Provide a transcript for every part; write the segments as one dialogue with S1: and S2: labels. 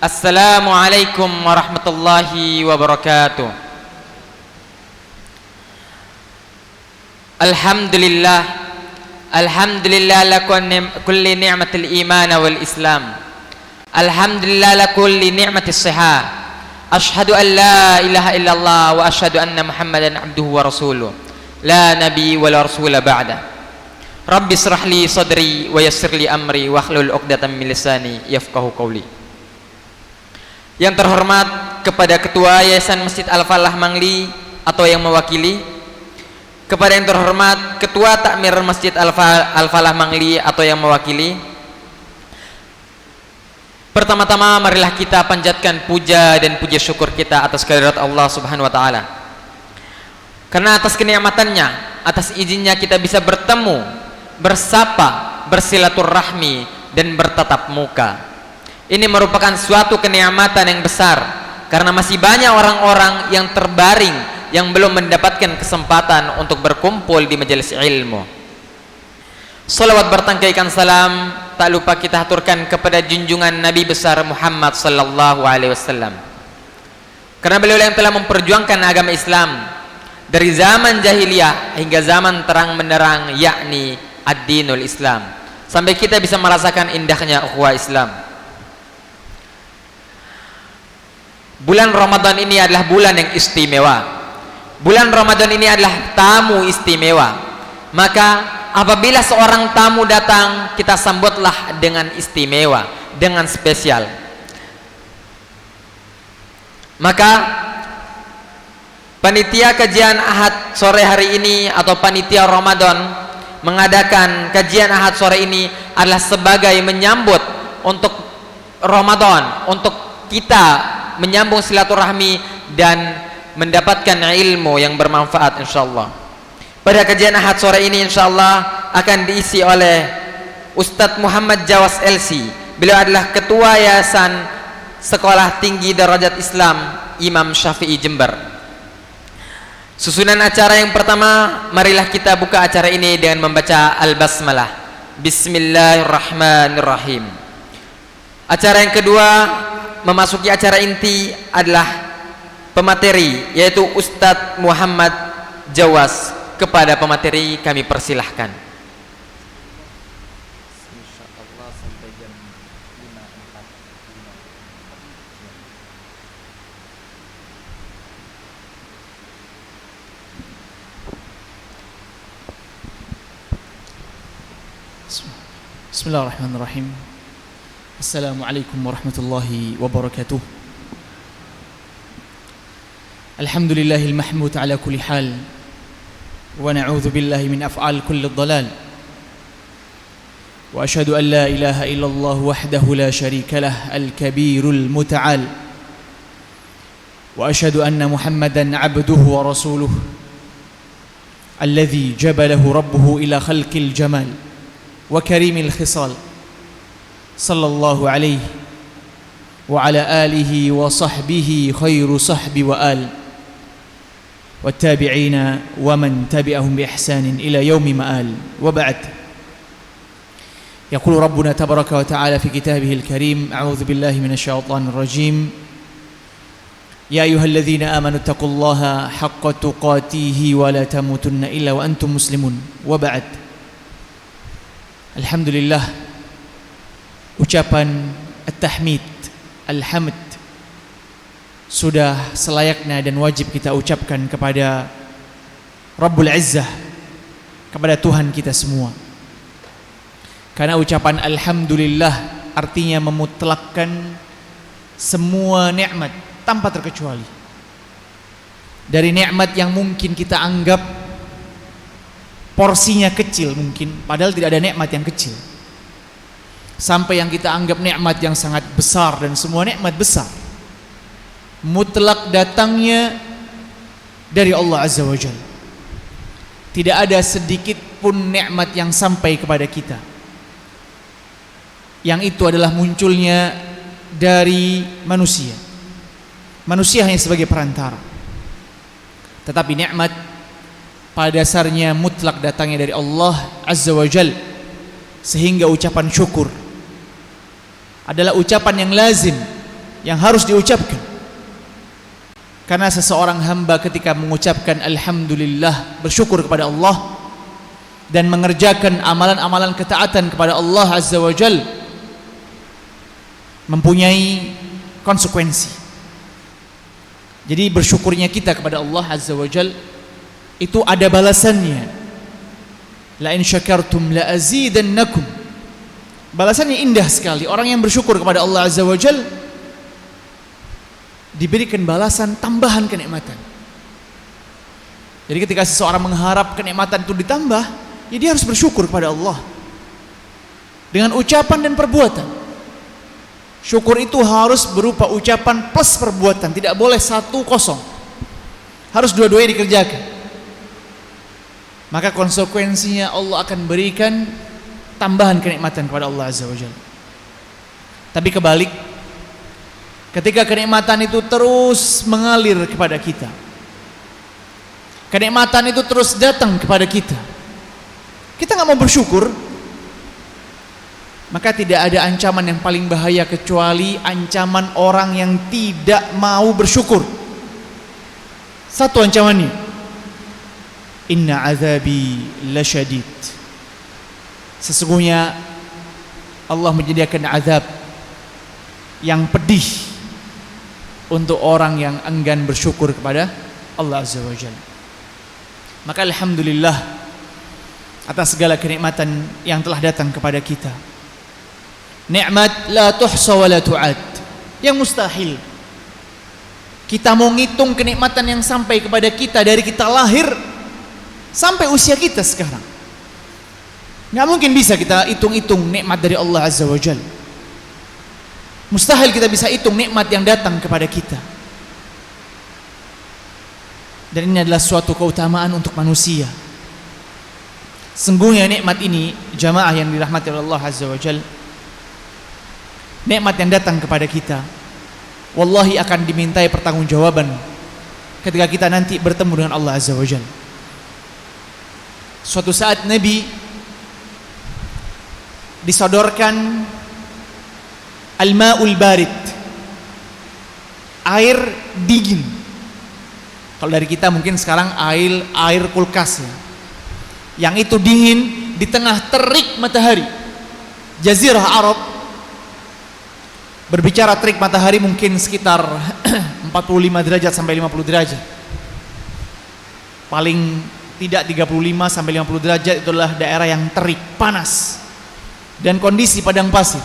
S1: Assalamualaikum warahmatullahi wabarakatuh. Alhamdulillah, alhamdulillah lakulli ni'matil iman wal islam. Alhamdulillah lakulli ni'matis sihah. Ashhadu an la ilaha illallah wa ashhadu anna Muhammadan abduhu wa rasuluh. La nabi wa la rasula ba'da. Rabbi israh li sadri wa yassir li amri wa hlul 'uqdatam min lisani yafqahu qawli. Yang terhormat kepada Ketua Yayasan Masjid Al-Falah Mangli atau yang mewakili, kepada yang terhormat Ketua Takmir Masjid Al-Falah Mangli atau yang mewakili. Pertama-tama marilah kita panjatkan puja dan puji syukur kita atas kehadirat Allah Subhanahu wa taala. Karena atas kenikmatannya, atas izinnya kita bisa bertemu, bersapa, bersilaturahmi dan bertatap muka. Ini merupakan suatu kenikmatan yang besar karena masih banyak orang-orang yang terbaring yang belum mendapatkan kesempatan untuk berkumpul di majelis ilmu. Salawat bertangkaikan salam tak lupa kita haturkan kepada junjungan Nabi besar Muhammad sallallahu alaihi wasallam. Karena beliau yang telah memperjuangkan agama Islam dari zaman jahiliyah hingga zaman terang benderang, yakni ad-dinul Islam, sampai kita bisa merasakan indahnya ukhuwah Islam. Bulan Ramadan ini adalah bulan yang istimewa. Bulan Ramadan ini adalah tamu istimewa. Maka apabila seorang tamu datang, kita sambutlah dengan istimewa, dengan spesial. Maka panitia kajian Ahad sore hari ini atau panitia Ramadan mengadakan kajian Ahad sore ini adalah sebagai menyambut untuk Ramadan, untuk kita menyambung silaturahmi dan mendapatkan ilmu yang bermanfaat insyaallah. Pada kajian Ahad sore ini insyaallah akan diisi oleh Ustadz Muhammad Jawas LC. Beliau adalah Ketua Yayasan Sekolah Tinggi Darajat Islam Imam Syafi'i Jember. Susunan acara yang pertama, marilah kita buka acara ini dengan membaca Al-Basmalah. Bismillahirrahmanirrahim. Acara yang kedua, memasuki acara inti adalah pemateri, yaitu Ustadz Muhammad Jawas. Kepada pemateri kami persilahkan.
S2: Bismillahirrahmanirrahim. Assalamualaikum warahmatullahi wabarakatuh. Alhamdulillahil mahmud ala kulli hal wa na'udzu billahi min af'al kulli dhalal. Wa asyhadu an la ilaha illallah wahdahu la syarika lah al-kabirul muta'al. Wa asyhadu anna Muhammadan 'abduhu wa rasuluh alladzi jabalahu rabbuhu ila khalqil jamal wa karimil khisal. Sallallahu alaihi wa ala alihi wa sahbihi khairu sahbi wa al wa tabi'ina wa man tabi'ahum bi ihsanin ila yaumi ma'al wa ba'd. Yaqulu Rabbuna tabaraka wa ta'ala fi kitabihil karim, a'udzu billahi minasy syaithanir rajim. Ya ayyuhalladzina amanu taqullaha haqqa tuqatih wa la tamutunna illa wa antum muslimun wa ba'd. Alhamdulillah, ucapan at-tahmid, alhamd sudah selayaknya dan wajib kita ucapkan kepada Rabbul Izzah, kepada Tuhan kita semua. Karena ucapan alhamdulillah artinya memutlakkan semua nikmat tanpa terkecuali. Dari nikmat yang mungkin kita anggap porsinya kecil mungkin, padahal tidak ada nikmat yang kecil, sampai yang kita anggap nikmat yang sangat besar, dan semua nikmat besar mutlak datangnya dari Allah Azza wa Jalla. Tidak ada sedikit pun nikmat yang sampai kepada kita yang itu adalah munculnya dari manusia. Manusia hanya sebagai perantara. Tetapi nikmat pada dasarnya mutlak datangnya dari Allah Azza wa Jalla, sehingga ucapan syukur adalah ucapan yang lazim yang harus diucapkan. Karena seseorang hamba ketika mengucapkan alhamdulillah, bersyukur kepada Allah dan mengerjakan amalan-amalan ketaatan kepada Allah Azza wa Jal, mempunyai konsekuensi. Jadi bersyukurnya kita kepada Allah Azza wa Jal itu ada balasannya. La in syakartum la azidannakum. Balasannya indah sekali. Orang yang bersyukur kepada Allah Azza wa Jal diberikan balasan tambahan kenikmatan. Jadi ketika seseorang mengharap kenikmatan itu ditambah, ya dia harus bersyukur kepada Allah dengan ucapan dan perbuatan. Syukur itu harus berupa ucapan plus perbuatan, tidak boleh 1-0. Harus dua-duanya dikerjakan. Maka konsekuensinya Allah akan berikan tambahan kenikmatan kepada Allah Azza wa Jalla. Tapi kebalik, ketika kenikmatan itu terus mengalir kepada kita, kenikmatan itu terus datang kepada kita, kita nggak mau bersyukur, maka tidak ada ancaman yang paling bahaya kecuali ancaman orang yang tidak mau bersyukur. Satu ancamannya, inna azabi lasyadid. Sesungguhnya Allah menyediakan azab yang pedih untuk orang yang enggan bersyukur kepada Allah Azza wa Jalla. Maka alhamdulillah atas segala kenikmatan yang telah datang kepada kita. Nikmat la tuhsa wa la tu'ad, yang mustahil kita mau ngitung kenikmatan yang sampai kepada kita dari kita lahir sampai usia kita sekarang. Nggak mungkin bisa kita hitung-hitung nikmat dari Allah Azza wa Jalla. Mustahil kita bisa hitung nikmat yang datang kepada kita. Dan ini adalah suatu keutamaan untuk manusia. Sungguhnya nikmat ini, jamaah yang dirahmati oleh Allah Azza wa Jalla, nikmat yang datang kepada kita, wallahi akan dimintai pertanggungjawaban ketika kita nanti bertemu dengan Allah Azza wa Jalla. Suatu saat Nabi disodorkan al-ma'ul barid, air dingin. Kalau dari kita mungkin sekarang air kulkas ya. Yang itu dingin di tengah terik matahari. Jazirah Arab, berbicara terik matahari mungkin sekitar 45 derajat sampai 50 derajat. Paling tidak 35 sampai 50 derajat itu adalah daerah yang terik, panas. Dan kondisi padang pasir.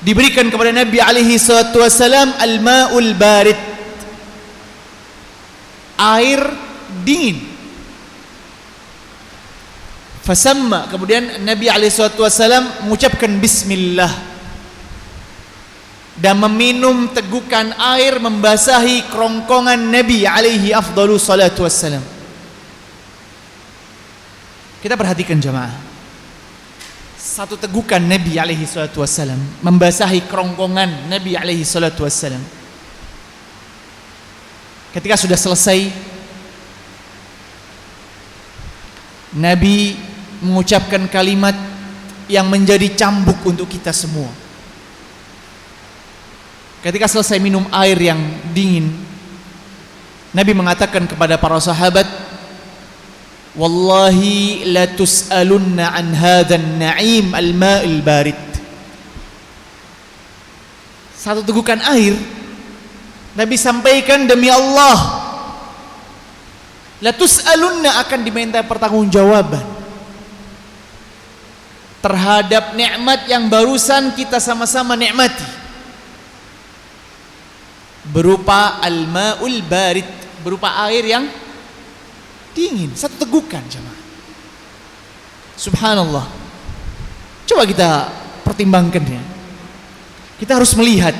S2: Diberikan kepada Nabi alaihi salatu wasalam al-ma'ul barid, air dingin. Fasamma, kemudian Nabi alaihi salatu wasalam mengucapkan bismillah dan meminum tegukan air membasahi kerongkongan Nabi alaihi afdalu salatu wassalam. Kita perhatikan jamaah, satu tegukan Nabi alaihi salatu wassalam membasahi kerongkongan Nabi alaihi salatu wassalam. Ketika sudah selesai, Nabi mengucapkan kalimat yang menjadi cambuk untuk kita semua. Ketika selesai minum air yang dingin, Nabi mengatakan kepada para sahabat, wallahi la tus'alunna an hadzan na'im al-ma'il barid. Satu tegukan air Nabi sampaikan, demi Allah, la tus'alunna, akan diminta pertanggungjawaban terhadap nikmat yang barusan kita sama-sama nikmati, berupa al-ma'ul barid, berupa air yang dingin. Satu tegukan jemaah. Subhanallah. Coba kita pertimbangkan ya. Kita harus melihat,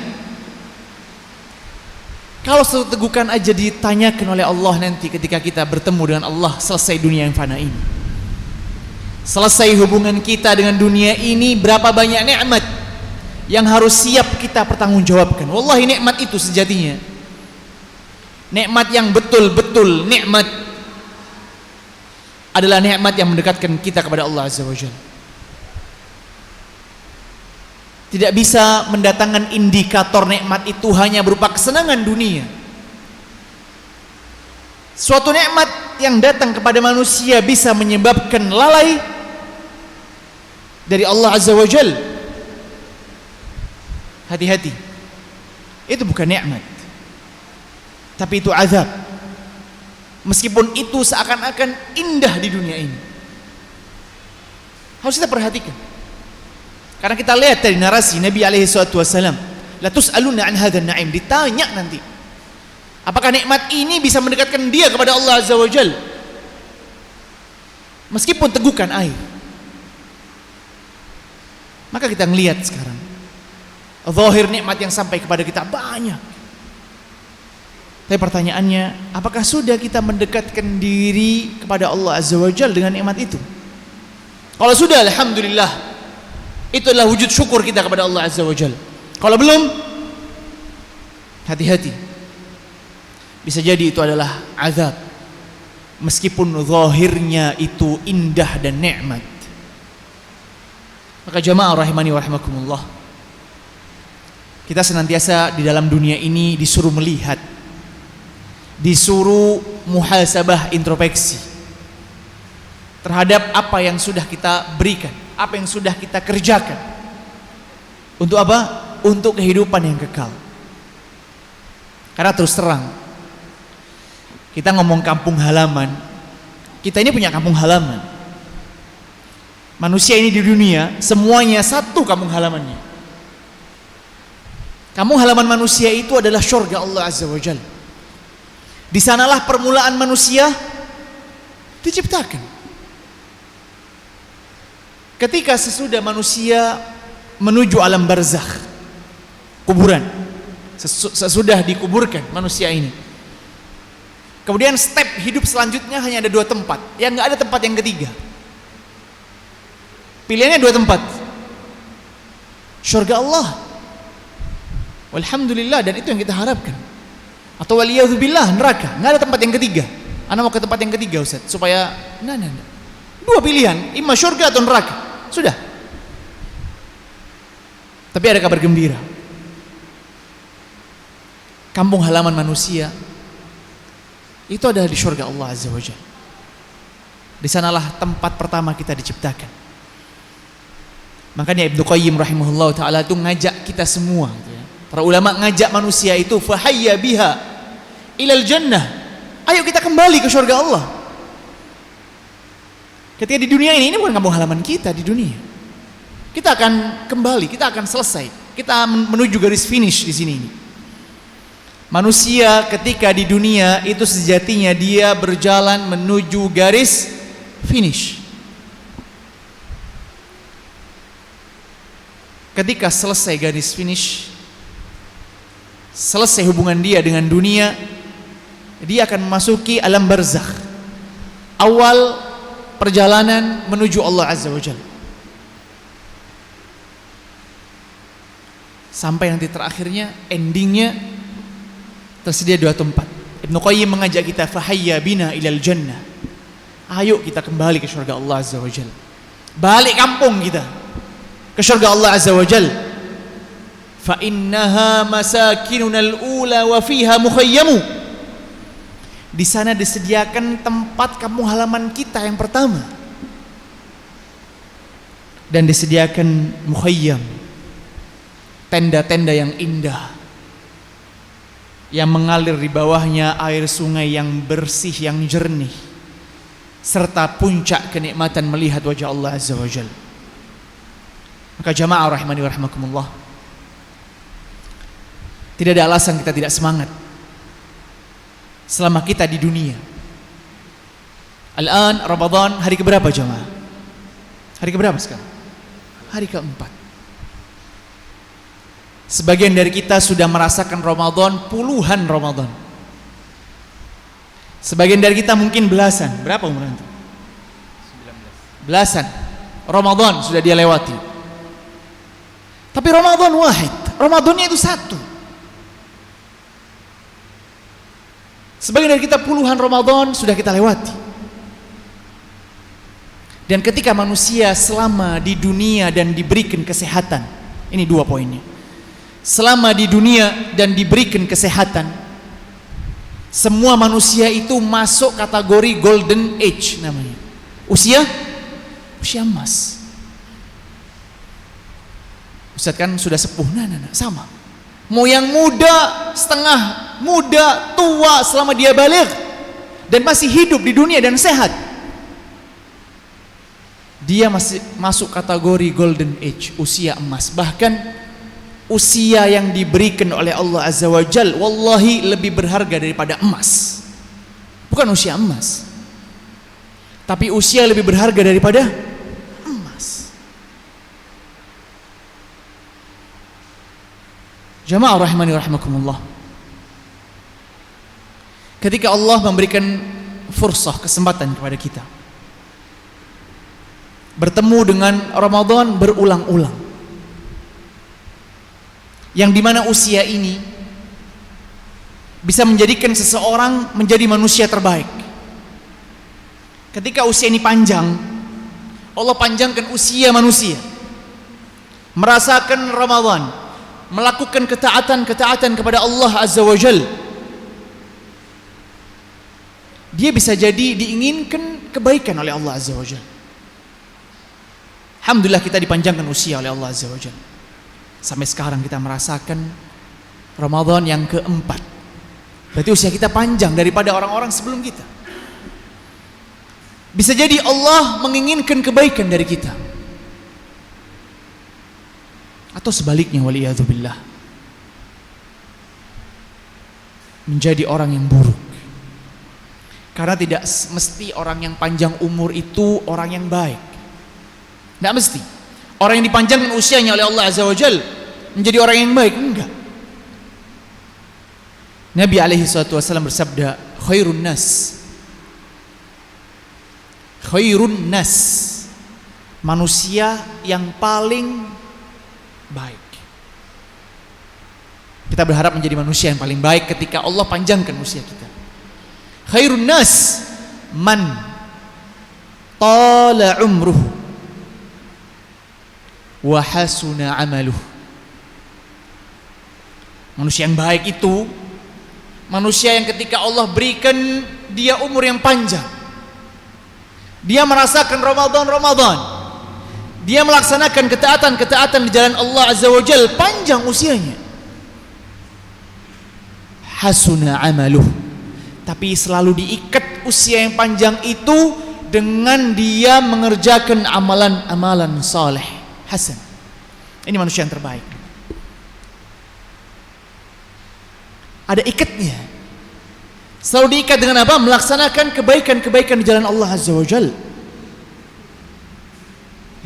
S2: kalau satu tegukan aja ditanyakan oleh Allah nanti ketika kita bertemu dengan Allah selesai dunia yang fana ini, selesai hubungan kita dengan dunia ini, berapa banyak nikmat yang harus siap kita pertanggungjawabkan. Wallahi nikmat itu sejatinya nikmat yang betul-betul nikmat adalah nikmat yang mendekatkan kita kepada Allah Azza wa Jalla. tidak bisa mendatangkan indikator nikmat itu hanya berupa kesenangan dunia. Suatu nikmat yang datang kepada manusia bisa menyebabkan lalai dari Allah Azza wa Jal. Hati-hati, itu bukan nikmat, tapi itu azab. Meskipun itu seakan-akan indah di dunia ini, harus kita perhatikan. Karena kita lihat dari narasi Nabi SAW, la tus'aluna an hadzal na'im, ditanya nanti apakah nikmat ini bisa mendekatkan dia kepada Allah Azza wa Jal meskipun tegukan air. Maka kita ngelihat sekarang zahir nikmat yang sampai kepada kita banyak. Tapi pertanyaannya, apakah sudah kita mendekatkan diri kepada Allah Azza wa Jal dengan nikmat itu? Kalau sudah, alhamdulillah, itu adalah wujud syukur kita kepada Allah Azza wa Jal. Kalau belum, hati-hati, bisa jadi itu adalah azab, meskipun zahirnya itu indah dan nikmat. Maka jamaah rahimani wa rahimakumullah, kita senantiasa di dalam dunia ini disuruh melihat, disuruh muhasabah, introspeksi terhadap apa yang sudah kita berikan, apa yang sudah kita kerjakan. Untuk apa? Untuk kehidupan yang kekal. Karena terus terang, kita ngomong kampung halaman, kita ini punya kampung halaman. Manusia ini di dunia semuanya satu kampung halamannya. Kampung halaman manusia itu adalah syurga Allah Azza wa Jalla. Di sanalah permulaan manusia diciptakan. Ketika sesudah manusia menuju alam barzakh, kuburan, sesudah dikuburkan manusia ini, kemudian step hidup selanjutnya hanya ada dua tempat, yang nggak ada tempat yang ketiga. Pilihannya dua tempat, syurga Allah, walhamdulillah, dan itu yang kita harapkan. Atau waliyadzubillah, neraka. Nggak ada tempat yang ketiga. Anda mau ke tempat yang ketiga, Ustaz, supaya nah. Dua pilihan, imma syurga atau neraka. Sudah. Tapi ada kabar gembira. Kampung halaman manusia itu adalah di syurga Allah Azza wa Jalla. Di sanalah tempat pertama kita diciptakan. Makanya Ibnu Qayyim rahimahullah ta'ala itu ngajak kita semua, para ulama ngajak manusia itu fahayya biha ilal jannah, ayo kita kembali ke surga Allah. Ketika di dunia ini bukan kampung halaman kita. Di dunia kita akan kembali, kita akan selesai, kita menuju garis finish di sini. Manusia ketika di dunia itu sejatinya dia berjalan menuju garis finish. Ketika selesai garis finish, selesai hubungan dia dengan dunia, dia akan memasuki alam barzakh, awal perjalanan menuju Allah Azza wa Jalla, sampai nanti terakhirnya, endingnya tersedia dua tempat. Ibnu Qayyim mengajak kita fahayya bina ilal jannah, ayo kita kembali ke surga Allah Azza wa Jalla, balik kampung kita ke surga Allah Azza wa Jalla. Fa innaha masakinunal ula wa fiha mukhayyamu. Di sana disediakan tempat kampung halaman kita yang pertama, dan disediakan mukhayyam, tenda-tenda yang indah yang mengalir di bawahnya air sungai yang bersih, yang jernih, serta puncak kenikmatan melihat wajah Allah Azza wa Jalla. Maka jamaah rahimani wa rahimakumullah, tidak ada alasan kita tidak semangat selama kita di dunia. Al-an Ramadan, hari keberapa jamaah? Hari keberapa sekarang? Hari keempat. Sebagian dari kita sudah merasakan Ramadan, puluhan Ramadan. Sebagian dari kita mungkin belasan. Berapa umur nanti? 19. Belasan Ramadan sudah dia lewati. Tapi Ramadan wahid, Ramadannya itu satu. Sebagian dari kita puluhan Ramadan sudah kita lewati. Dan ketika manusia selama di dunia dan diberikan kesehatan, Ini 2 poinnya. Selama di dunia dan diberikan kesehatan, semua manusia itu masuk kategori golden age namanya. Usia emas. Ustaz kan sudah sepuh, nah, sama. Mau yang muda, setengah muda, tua, selama dia baligh dan masih hidup di dunia dan sehat, dia masih masuk kategori golden age, usia emas. Bahkan usia yang diberikan oleh Allah Azza wa Jal wallahi lebih berharga daripada emas. Bukan usia emas, tapi usia lebih berharga daripada emas. Jamaah rahimani rahimakumullah. Ketika Allah memberikan fursah, kesempatan kepada kita bertemu dengan Ramadan berulang-ulang, yang dimana usia ini bisa menjadikan seseorang menjadi manusia terbaik. Ketika usia ini panjang, Allah panjangkan usia manusia, merasakan Ramadan, melakukan ketaatan kepada Allah Azza wa Jal, dia bisa jadi diinginkan kebaikan oleh Allah Azza wa Jal. Alhamdulillah kita dipanjangkan usia oleh Allah Azza wa Jal. Sampai sekarang kita merasakan Ramadan yang keempat. Berarti usia kita panjang daripada orang-orang sebelum kita. Bisa jadi Allah menginginkan kebaikan dari kita, atau sebaliknya, waliyadzubillah, menjadi orang yang buruk. Karena tidak mesti orang yang panjang umur itu orang yang baik. Tidak mesti. Orang yang dipanjangkan usianya oleh Allah Azza wa Jal menjadi orang yang baik, enggak. Nabi alaihi salatu wasallam bersabda, khairun nas, manusia yang paling baik. Kita berharap menjadi manusia yang paling baik ketika Allah panjangkan usia kita. Khairun nas man tala umruhu wa hasuna amaluh. Manusia yang baik itu manusia yang ketika Allah berikan dia umur yang panjang, dia merasakan Ramadan, dia melaksanakan ketaatan di jalan Allah Azza wa Jal, panjang usianya. Hasuna amaluh, tapi selalu diikat usia yang panjang itu dengan dia mengerjakan amalan-amalan saleh, hasan. Ini manusia yang terbaik. Ada ikatnya. Selalu diikat dengan apa? Melaksanakan kebaikan-kebaikan di jalan Allah Azza wa Jal.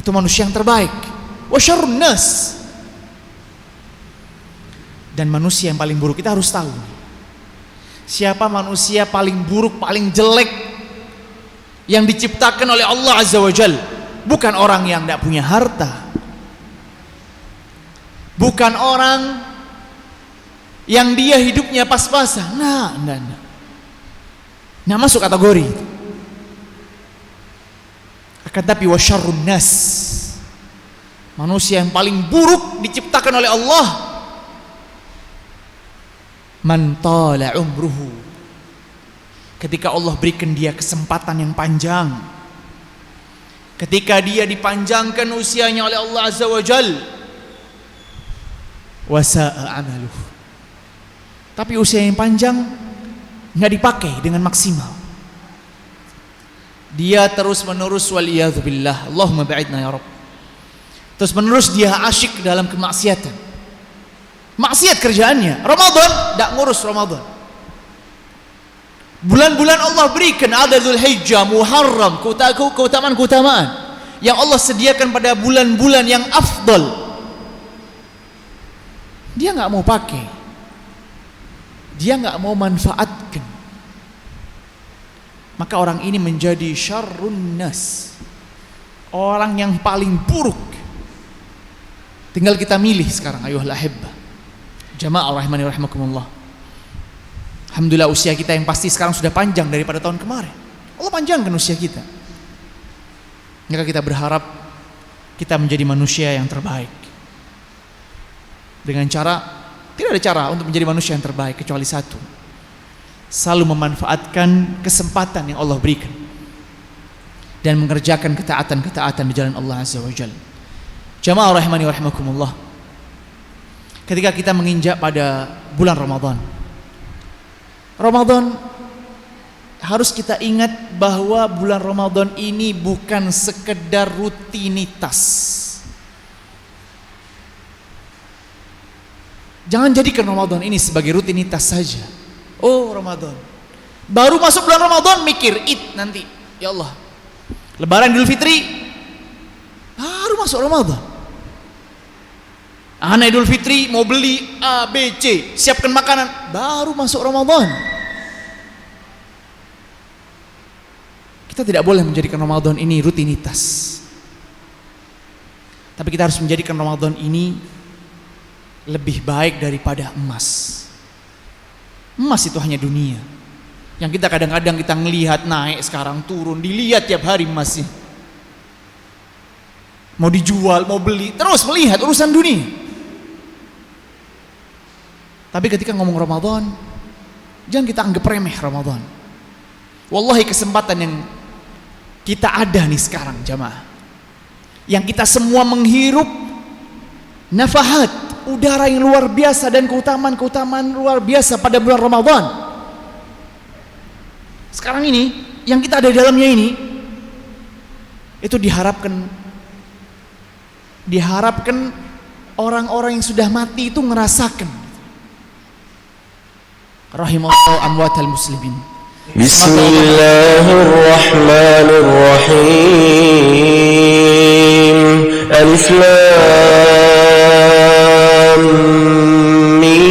S2: Itu manusia yang terbaik. Wa syarrun nas. Dan manusia yang paling buruk, kita harus tahu siapa manusia paling buruk, paling jelek yang diciptakan oleh Allah Azza wa Jal. Bukan orang yang tidak punya harta, bukan orang yang dia hidupnya pas-pasan. Nah, masuk kategori itu. Akan tapi wa syarrun nas, manusia yang paling buruk diciptakan oleh Allah, man tala umruhu, ketika Allah berikan dia kesempatan yang panjang, ketika dia dipanjangkan usianya oleh Allah Azza wa Jal, wa sa'a amaluh, tapi usia yang panjang nggak dipakai dengan maksimal. Dia terus menerus, waliyadzubillah, Allahumma ba'idna ya Rabb, terus menerus dia asyik dalam kemaksiatan, maksiat kerjaannya. Ramadan tidak ngurus Ramadan. Bulan-bulan Allah berikan, ada Dzulhijjah, Muharram, keutamaan-keutamaan yang Allah sediakan pada bulan-bulan yang afdal, dia nggak mau pakai, dia nggak mau manfaatkan. Maka orang ini menjadi syarrun nas, orang yang paling buruk. Tinggal kita milih sekarang, ayuhal ahibbah, jamaah rahimani rahimakumullah. Alhamdulillah usia kita yang pasti sekarang sudah panjang daripada tahun kemarin. Allah panjangkan usia kita. Maka kita berharap kita menjadi manusia yang terbaik. Dengan cara, tidak ada cara untuk menjadi manusia yang terbaik kecuali satu: selalu memanfaatkan kesempatan yang Allah berikan dan mengerjakan ketaatan-ketaatan di jalan Allah Azza wa Jalla. Jamaah rahimani wa rahimakumullah, ketika kita menginjak pada bulan Ramadan, harus kita ingat bahwa bulan Ramadan ini bukan sekedar rutinitas. Jangan jadikan Ramadan ini sebagai rutinitas saja. Oh, Ramadan, baru masuk bulan Ramadan mikir Id nanti, ya Allah, Lebaran Idul Fitri, baru masuk Ramadan. Anak Idul Fitri mau beli A, B, C, siapkan makanan, baru masuk Ramadan. Kita tidak boleh menjadikan Ramadan ini rutinitas, tapi kita harus menjadikan Ramadan ini lebih baik daripada emas. Emas itu hanya dunia, yang kita kadang-kadang kita ngelihat naik, sekarang turun, dilihat tiap hari emasnya. Mau dijual, mau beli, terus melihat urusan dunia. Tapi ketika ngomong Ramadan, jangan kita anggap remeh Ramadan. Wallahi, kesempatan yang kita ada nih sekarang jamaah, yang kita semua menghirup nafahat udara yang luar biasa dan keutamaan-keutamaan luar biasa pada bulan Ramadan. Sekarang ini yang kita ada di dalamnya ini, itu diharapkan orang-orang yang sudah mati itu ngerasakan. Rahimallahu amwatal muslimin.
S3: Bismillahirrahmanirrahim. Alif Lam Mim.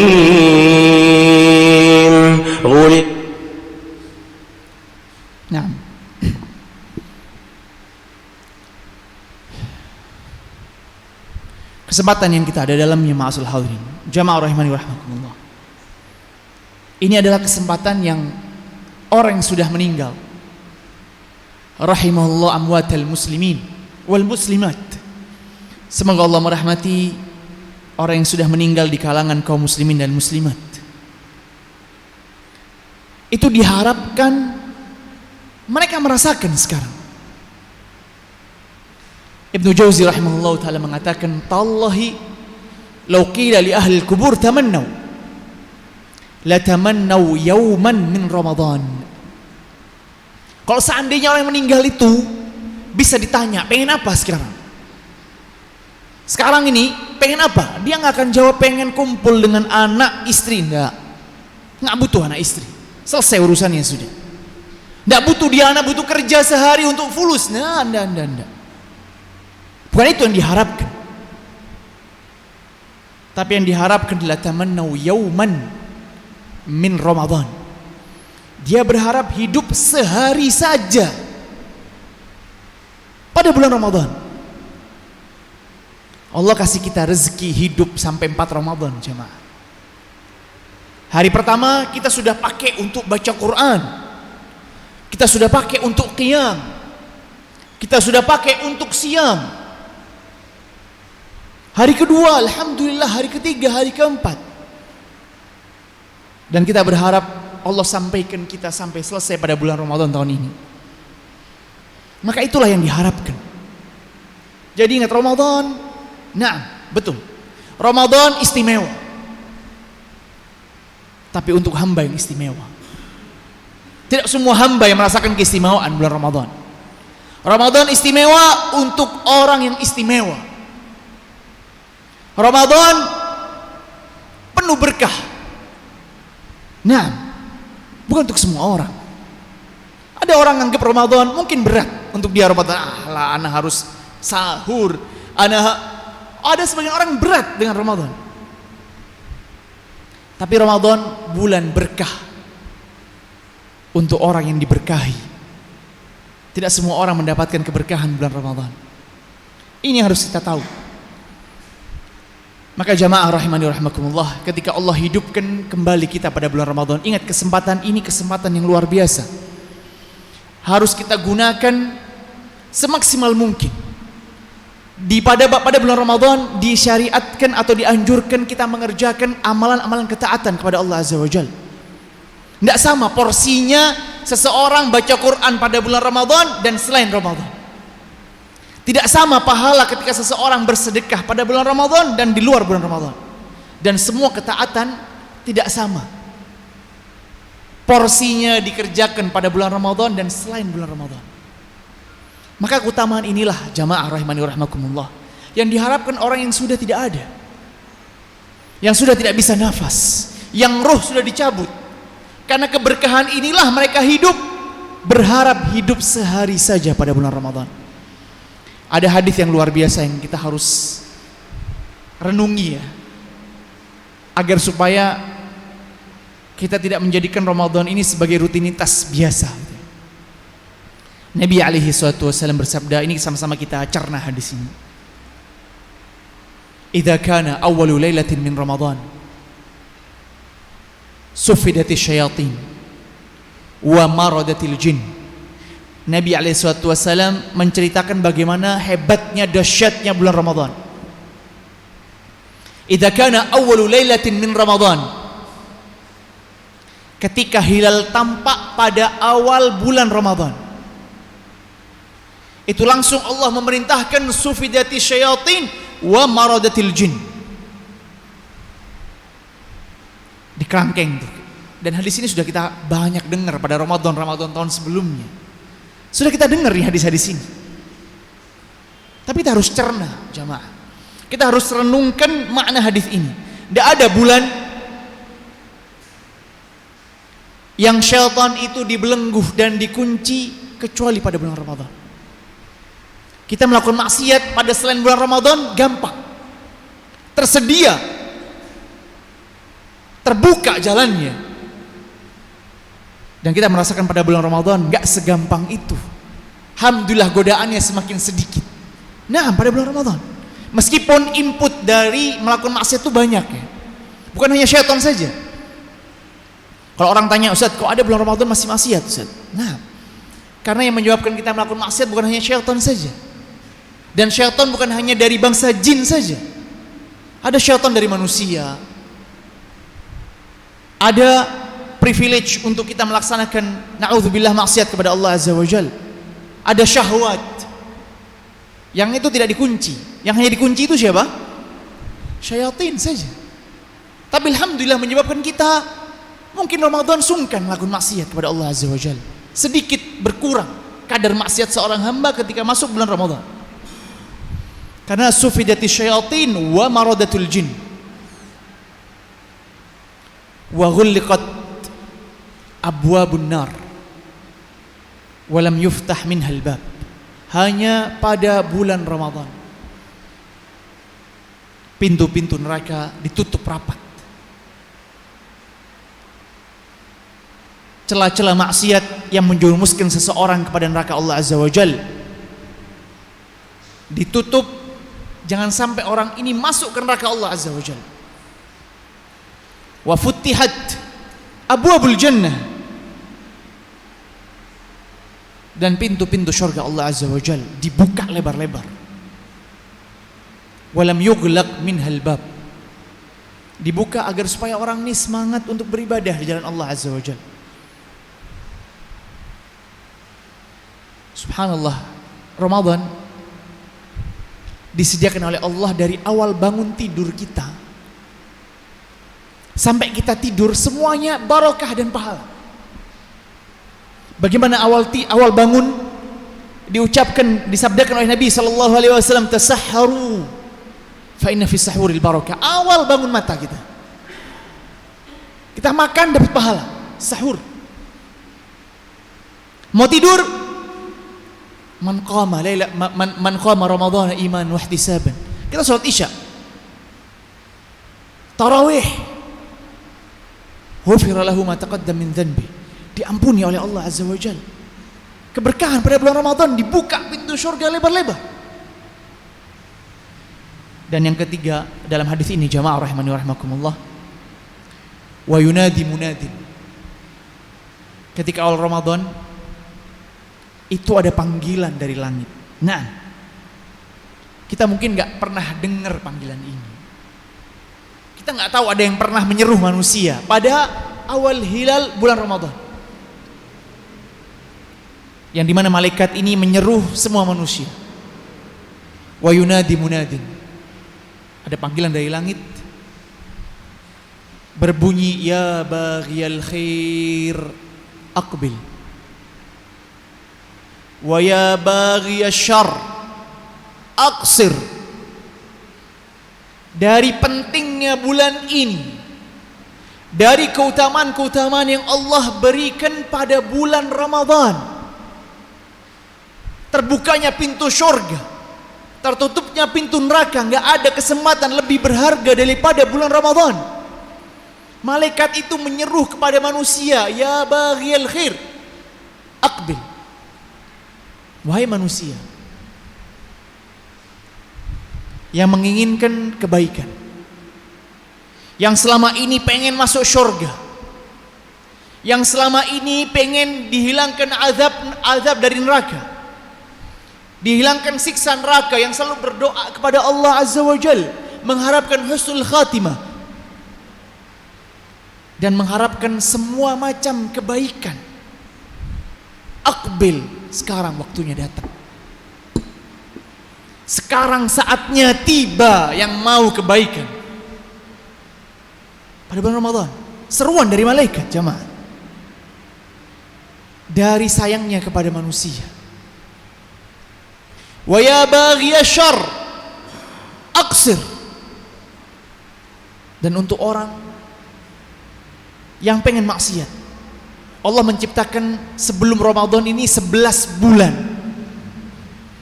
S2: Nah, kesempatan yang kita ada dalamnya, ma'asul hadirin, jamaah rahimani wa rahmakumullah, ini adalah kesempatan yang orang yang sudah meninggal, rahimahullah amwatal muslimin wal muslimat, semoga Allah merahmati orang yang sudah meninggal di kalangan kaum muslimin dan muslimat. Itu diharapkan mereka merasakan sekarang. Ibnu Jauzi rahimahullah ta'ala mengatakan, tallahi law qila li ahli al-kubur tamannaw la tamannaw yawman min Ramadan. Kalau seandainya orang yang meninggal itu bisa ditanya, pengen apa sekarang? Sekarang ini pengen apa? Dia nggak akan jawab pengen kumpul dengan anak istri, nggak butuh anak istri, selesai urusannya sudah. Nggak butuh dia anak, butuh kerja sehari untuk fulus, nggak. Bukan itu yang diharapkan. Tapi yang diharapkan adalah tamannaw yauman min Ramadan. Dia berharap hidup sehari saja pada bulan Ramadan. Allah kasih kita rezeki hidup sampai 4 Ramadan, jemaah. Hari pertama kita sudah pakai untuk baca Quran, kita sudah pakai untuk qiyam, kita sudah pakai untuk siam. Hari kedua, alhamdulillah, hari ketiga, hari keempat, dan kita berharap Allah sampaikan kita sampai selesai pada bulan Ramadan tahun ini. Maka itulah yang diharapkan. Jadi ingat Ramadan, nah betul, Ramadan istimewa, tapi untuk hamba yang istimewa. Tidak semua hamba yang merasakan keistimewaan bulan Ramadan. Ramadan istimewa untuk orang yang istimewa. Ramadan penuh berkah. Nah, bukan untuk semua orang. Ada orang anggap Ramadan mungkin berat untuk dia. Ramadan, lah anak harus sahur, ada sebagian orang berat dengan Ramadan. Tapi Ramadan bulan berkah untuk orang yang diberkahi. Tidak semua orang mendapatkan keberkahan bulan Ramadan. Ini yang harus kita tahu. Maka jamaah rahimani rahimakumullah, ketika Allah hidupkan kembali kita pada bulan Ramadan, ingat kesempatan ini kesempatan yang luar biasa. Harus kita gunakan semaksimal mungkin. pada bulan Ramadan disyariatkan atau dianjurkan kita mengerjakan amalan-amalan ketaatan kepada Allah Azza wa Jalla. Tidak sama porsinya seseorang baca Quran pada bulan Ramadan dan selain Ramadan. Tidak sama pahala ketika seseorang bersedekah pada bulan Ramadan dan di luar bulan Ramadan. Dan semua ketaatan tidak sama porsinya dikerjakan pada bulan Ramadan dan selain bulan Ramadan. Maka keutamaan inilah jamaah rahimani wa rahimakumullah yang diharapkan orang yang sudah tidak ada, yang sudah tidak bisa nafas, yang roh sudah dicabut. Karena keberkahan inilah mereka hidup, berharap hidup sehari saja pada bulan Ramadan. Ada hadis yang luar biasa yang kita harus renungi ya, agar supaya kita tidak menjadikan Ramadan ini sebagai rutinitas biasa. Nabi alaihi salatu wasallam bersabda, ini sama-sama kita cerna hadis ini. Idza kana awwalu lailatin min Ramadan sufidati syayatin wa maradatil jin. Nabi alaihi salatu wasallam menceritakan bagaimana hebatnya, dahsyatnya bulan Ramadan. Idza kana awwalu lailatin min Ramadan, ketika hilal tampak pada awal bulan Ramadan, itu langsung Allah memerintahkan sufidati syayatin wa maradatil jin, di kerangkeng tuh. Dan hadis ini sudah kita banyak dengar pada Ramadan tahun sebelumnya. Sudah kita dengar nih hadis-hadis ini. Tapi kita harus cerna jamaah. Kita harus renungkan makna hadis ini. Tidak ada bulan yang syaitan itu dibelenggu dan dikunci kecuali pada bulan Ramadan. Kita melakukan maksiat pada selain bulan Ramadan gampang, tersedia, terbuka jalannya. Dan kita merasakan pada bulan Ramadan gak segampang itu. Alhamdulillah godaannya semakin sedikit. Nah, pada bulan Ramadan, meskipun input dari melakukan maksiat itu banyak ya, bukan hanya syaitan saja. Kalau orang tanya, Ustaz, kok ada bulan Ramadan masih maksiat, Ustaz? Nah, karena yang menyebabkan kita melakukan maksiat bukan hanya syaitan saja. Dan syaitan bukan hanya dari bangsa jin saja. Ada syaitan dari manusia. Ada privilege untuk kita melaksanakan na'udzubillah maksiat kepada Allah Azza wa Jalla. Ada syahwat yang itu tidak dikunci. Yang hanya dikunci itu siapa? Syaitan saja. Tapi alhamdulillah menyebabkan kita mungkin Ramadan sungkan melakukan maksiat kepada Allah Azza wa Jalla. Sedikit berkurang kadar maksiat seorang hamba ketika masuk bulan Ramadan. Karena sufidati syayatin wa maradatul jin wa ghulliqat abwabun nar wa lam yuftah minhal bab. Hanya pada bulan Ramadan pintu-pintu neraka ditutup rapat. Celah-celah maksiat yang menjerumuskan seseorang kepada neraka Allah Azza wa Jalla ditutup. Jangan sampai orang ini masuk ke neraka Allah Azza wa Jalla. Wa futtihat abwabul jannah, dan pintu-pintu syurga Allah Azza wa Jalla dibuka lebar-lebar. Walam yughlaq minhal bab, dibuka agar supaya orang ini semangat untuk beribadah di jalan Allah Azza wa Jalla. Subhanallah, Ramadan disediakan oleh Allah dari awal bangun tidur kita sampai kita tidur, semuanya barokah dan pahala. Bagaimana awal bangun diucapkan, disabdakan oleh Nabi sallallahu alaihi wasallam, tasahharu fa inna fi sahuril barakah. Awal bangun mata kita makan dapat pahala, sahur. Mau tidur, man qama ramadhana iman wa ihtisaban. Kita salat isya, tarawih, ghufira lahu ma taqaddam min dhanbi, diampuni oleh Allah Azza wa Jalla. Keberkahan pada bulan Ramadan, dibuka pintu surga lebar-lebar. Dan yang ketiga dalam hadis ini jamaah rahimani wa rahimakumullah, wa yunadi munadin, ketika awal Ramadan itu ada panggilan dari langit. Nah, Kita mungkin nggak pernah dengar panggilan ini. Kita nggak tahu ada yang pernah menyeru manusia pada awal hilal bulan Ramadan, yang dimana malaikat ini menyeru semua manusia. Wa yunadi munadin, ada panggilan dari langit berbunyi, ya baghiyal khair aqbil, wa ya baghiyasy syarr aqsir. Dari pentingnya bulan ini, dari keutamaan-keutamaan yang Allah berikan pada bulan Ramadan, terbukanya pintu surga, tertutupnya pintu neraka, nggak ada kesempatan lebih berharga daripada bulan Ramadan. Malaikat itu menyeru kepada manusia, ya baghiyal khair aqbil, wahai manusia yang menginginkan kebaikan, yang selama ini pengen masuk surga, yang selama ini pengen dihilangkan azab dari neraka, dihilangkan siksa neraka, yang selalu berdoa kepada Allah Azza wa Jal, mengharapkan husnul khatimah dan mengharapkan semua macam kebaikan. Aqbil, sekarang waktunya datang. Sekarang saatnya tiba yang mau kebaikan pada bulan Ramadan. Seruan dari malaikat, jamaah, dari sayangnya kepada manusia. Wa ya baghiyasy syarr aqsir, dan untuk orang yang pengen maksiat, Allah menciptakan sebelum Ramadan ini 11 bulan.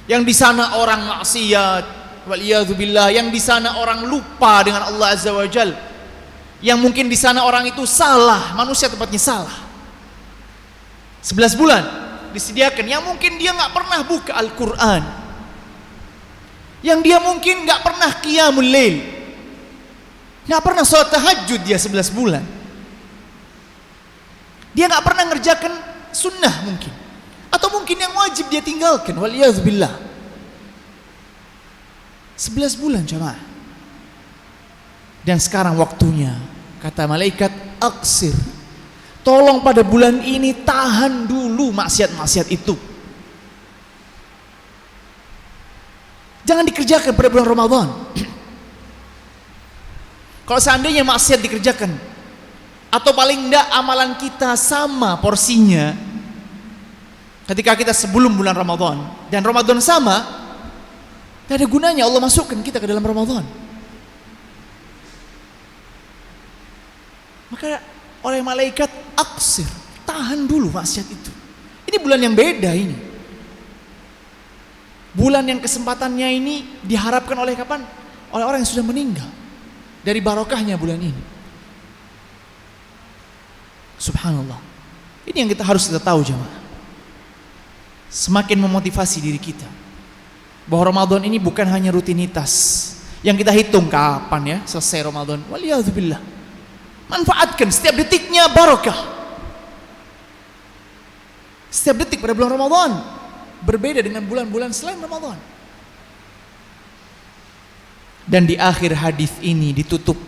S2: Yang di sana orang maksiat, waliyadzubillah, yang di sana orang lupa dengan Allah Azza wa Jal, yang mungkin di sana orang itu salah, manusia tempatnya salah. 11 bulan disediakan, yang mungkin dia nggak pernah buka Al-Quran, yang dia mungkin nggak pernah qiyamul lail, nggak pernah sholat tahajud, dia 11 bulan. Dia nggak pernah ngerjakan sunnah mungkin, atau mungkin yang wajib dia tinggalkan, waliyadzubillah. 11 bulan jamaah. Dan sekarang waktunya, kata malaikat, aqsir, tolong pada bulan ini tahan dulu maksiat-maksiat itu, jangan dikerjakan pada bulan Ramadan. Kalau seandainya maksiat dikerjakan, atau paling enggak amalan kita sama porsinya ketika kita sebelum bulan Ramadan dan Ramadan sama, tidak ada gunanya Allah masukkan kita ke dalam Ramadan. Maka oleh malaikat, aqsir, tahan dulu maksiat itu. Ini bulan yang beda ini. Bulan yang kesempatannya ini diharapkan oleh kapan? Oleh orang yang sudah meninggal. Dari barokahnya bulan ini. Subhanallah. Ini yang kita harus tahu jemaah. Semakin memotivasi diri kita bahwa Ramadan ini bukan hanya rutinitas yang kita hitung kapan ya selesai Ramadan. Waliyadzubillah. Manfaatkan setiap detiknya barokah. Setiap detik pada bulan Ramadan berbeda dengan bulan-bulan selain Ramadan. Dan di akhir hadis ini ditutup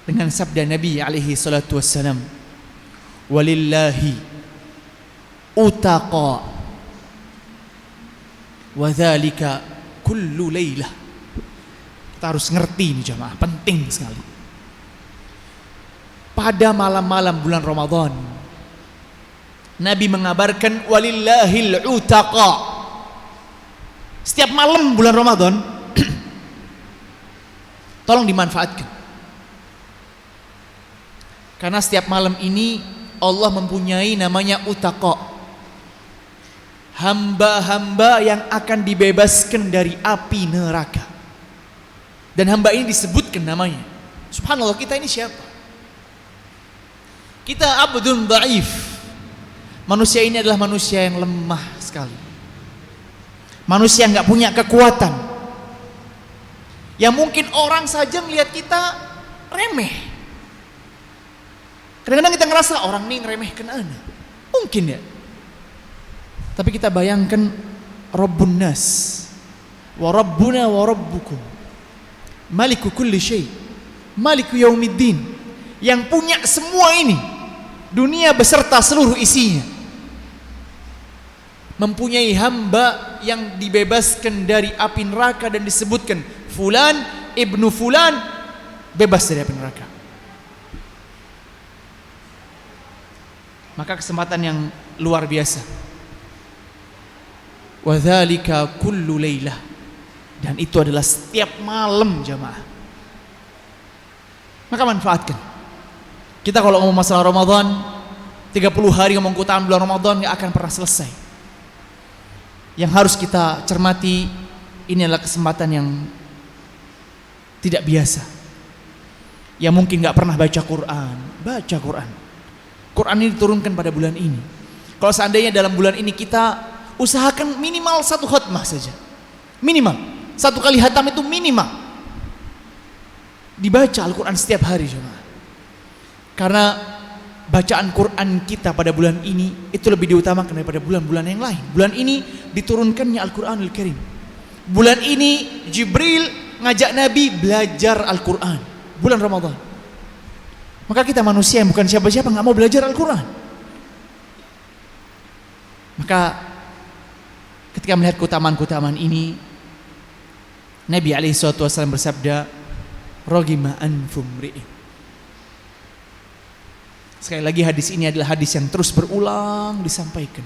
S2: dengan sabda Nabi alaihi salatu wassalam, walillahi utaqa wa dzalika kullu lailah. Kita harus ngerti ini jamaah, penting sekali. Pada malam-malam bulan Ramadan, Nabi mengabarkan walillahil utaqa. Setiap malam bulan Ramadan tolong dimanfaatkan. Karena setiap malam ini Allah mempunyai namanya utaqa, hamba-hamba yang akan dibebaskan dari api neraka. Dan hamba ini disebutkan namanya. Subhanallah, kita ini siapa? Kita abdun dhaif. Manusia ini adalah manusia yang lemah sekali. Manusia yang gak punya kekuatan, yang mungkin orang saja melihat kita remeh. Kadang-kadang kita ngerasa orang ini ngeremehkan ana. Mungkin ya. Tapi kita bayangkan Rabbun Nas, wa rabbuna wa rabbukum maliku kulli syai, maliku yaumiddin, yang punya semua ini, dunia beserta seluruh isinya, mempunyai hamba yang dibebaskan dari api neraka dan disebutkan fulan ibnu fulan bebas dari api neraka. Maka kesempatan yang luar biasa. Wa dzalika kullu lailah, dan itu adalah setiap malam jamaah. Maka manfaatkan. Kita kalau ngomong masalah Ramadan 30 hari ngomong keutamaan bulan Ramadan gak akan pernah selesai. Yang harus kita cermati, ini adalah kesempatan yang tidak biasa. Yang mungkin gak pernah baca Quran, baca Quran. Quran ini diturunkan pada bulan ini. Kalau seandainya dalam bulan ini kita usahakan minimal 1 khatmah saja, minimal 1 kali hatam itu minimal dibaca Al-Quran setiap hari jemaah. Karena bacaan Quran kita pada bulan ini itu lebih diutamakan daripada bulan-bulan yang lain. Bulan ini diturunkannya Al-Quranul Karim. Bulan ini Jibril ngajak Nabi belajar Al-Quran, bulan Ramadan. Maka kita manusia yang bukan siapa-siapa gak mau belajar Al-Quran. Maka ketika melihat keutamaan-keutamaan ini, Nabi SAW bersabda, Rogima anfum ri'in. Sekali lagi hadis ini adalah hadis yang terus berulang disampaikan.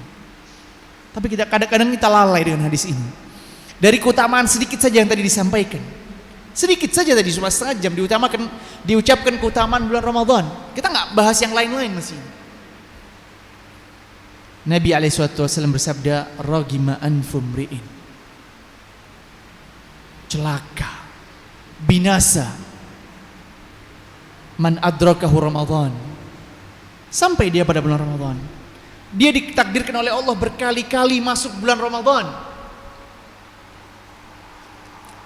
S2: Tapi kita kadang-kadang kita lalai dengan hadis ini. Dari keutamaan sedikit saja yang tadi disampaikan, sedikit saja tadi, cuma setengah jam diucapkan keutamaan bulan Ramadan. Kita nggak bahas yang lain-lain masih. Nabi SAW bersabda, Ragima anfum ri'in. Celaka, binasa, man adrakahu Ramadan. Sampai dia pada bulan Ramadan, dia ditakdirkan oleh Allah berkali-kali masuk bulan Ramadan.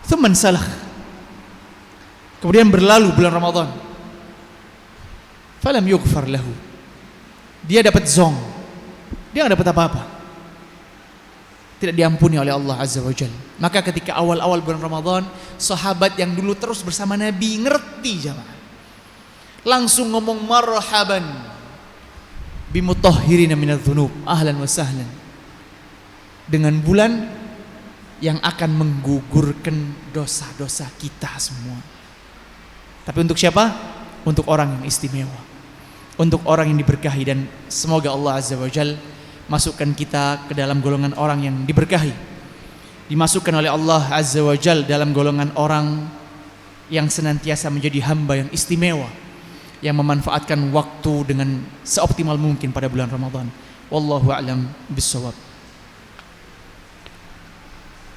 S2: Thumman salah, kemudian berlalu bulan Ramadan, falam yughfar lahu, dia dapat zong, dia nggak dapat apa-apa, tidak diampuni oleh Allah Azza wa Jalla. Maka ketika awal-awal bulan Ramadan, sahabat yang dulu terus bersama Nabi ngerti jamaah, langsung ngomong marhaban bimutahhirina minadz-dzunub, ahlan wa sahlan, dengan bulan yang akan menggugurkan dosa-dosa kita semua. Tapi untuk siapa? Untuk orang yang istimewa, untuk orang yang diberkahi. Dan semoga Allah Azza wa Jalla masukkan kita ke dalam golongan orang yang diberkahi, dimasukkan oleh Allah Azza wa Jalla dalam golongan orang yang senantiasa menjadi hamba yang istimewa, yang memanfaatkan waktu dengan seoptimal mungkin pada bulan Ramadan. Wallahu a'lam bissawab.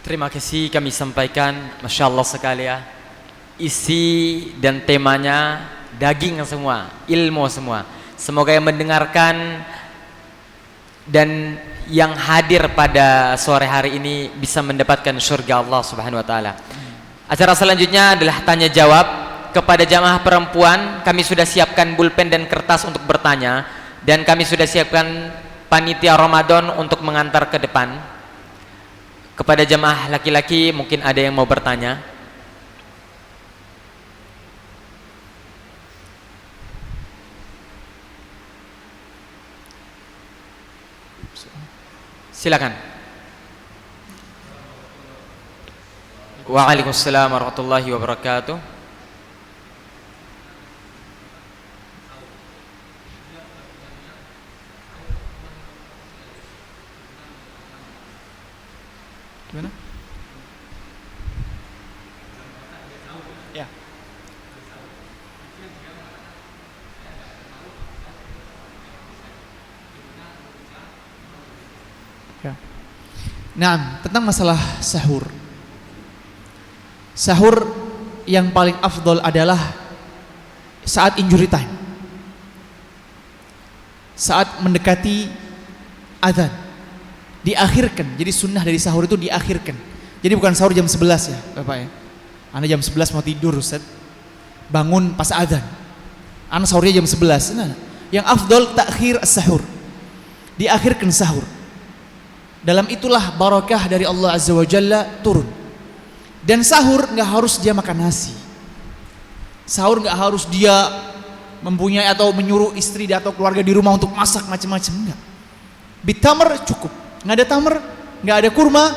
S1: Terima kasih kami sampaikan, Masya Allah sekali ya. Isi dan temanya daging semua, ilmu semua. Semoga yang mendengarkan dan yang hadir pada sore hari ini bisa mendapatkan surga Allah Subhanahu wa taala. Acara selanjutnya adalah tanya jawab. Kepada jamaah perempuan, kami sudah siapkan pulpen dan kertas untuk bertanya, dan kami sudah siapkan panitia Ramadan untuk mengantar ke depan. Kepada jamaah laki-laki mungkin ada yang mau bertanya. Silakan. Waalaikumsalam warahmatullahi wabarakatuh.
S2: Gimana? Ya. Ya. Nah, tentang masalah sahur. Sahur yang paling afdol adalah saat injury time, saat mendekati azan, diakhirkan. Jadi sunnah dari sahur itu diakhirkan. Jadi bukan sahur jam 11 ya Bapak ya. Anda jam 11 mau tidur Ustaz, bangun pas azan, Anda sahurnya jam 11. Nah, yang afdol takhir as-sahur, diakhirkan sahur. Dalam itulah barakah dari Allah Azza wa Jalla turun. Dan sahur nggak harus dia makan nasi. Sahur nggak harus dia mempunyai atau menyuruh istri atau keluarga di rumah untuk masak macam-macam, enggak. Bitamr cukup. Nggak ada tamr, nggak ada kurma,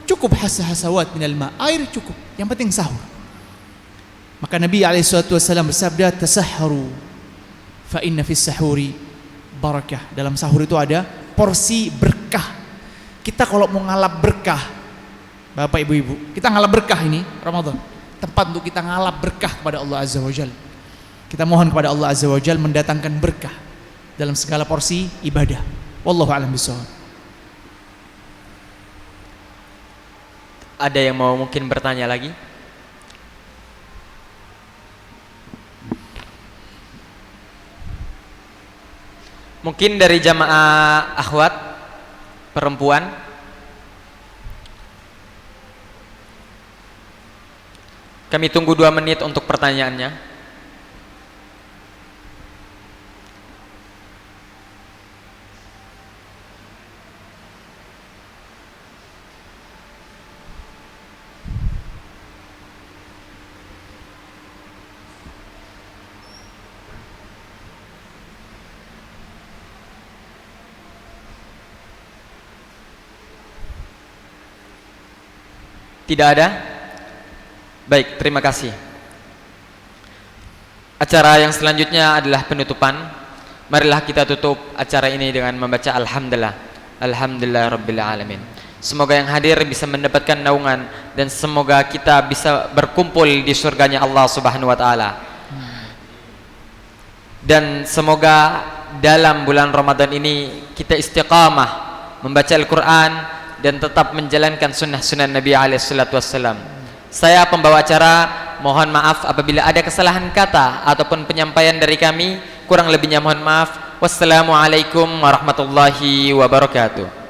S2: cukup hasawat minal ma, air cukup. Yang penting sahur. Maka Nabi SAW bersabda, tasahharu fa inna fis sahuri barakah. Dalam sahur itu ada porsi berkah. Kita kalau mau ngalap berkah, Bapak Ibu-ibu, kita ngalap berkah ini Ramadan, tempat untuk kita ngalap berkah kepada Allah Azza wa Jalla. Kita mohon kepada Allah Azza wa Jalla mendatangkan berkah dalam segala porsi ibadah. Wallahu a'lam bishawab.
S1: Ada yang mau mungkin bertanya lagi? Mungkin dari jamaah akhwat perempuan. Kami tunggu 2 menit untuk pertanyaannya. Tidak ada? Baik, terima kasih. Acara yang selanjutnya adalah penutupan. Marilah kita tutup acara ini dengan membaca Alhamdulillah. Alhamdulillah Rabbil Alamin. Semoga yang hadir bisa mendapatkan naungan, dan semoga kita bisa berkumpul di surganya Allah Subhanahu wa Ta'ala. Dan semoga dalam bulan Ramadan ini kita istiqamah membaca Al-Quran dan tetap menjalankan sunnah-sunnah Nabi SAW. Saya pembawa acara, mohon maaf apabila ada kesalahan kata ataupun penyampaian dari kami. Kurang lebihnya mohon maaf. Wassalamualaikum warahmatullahi wabarakatuh.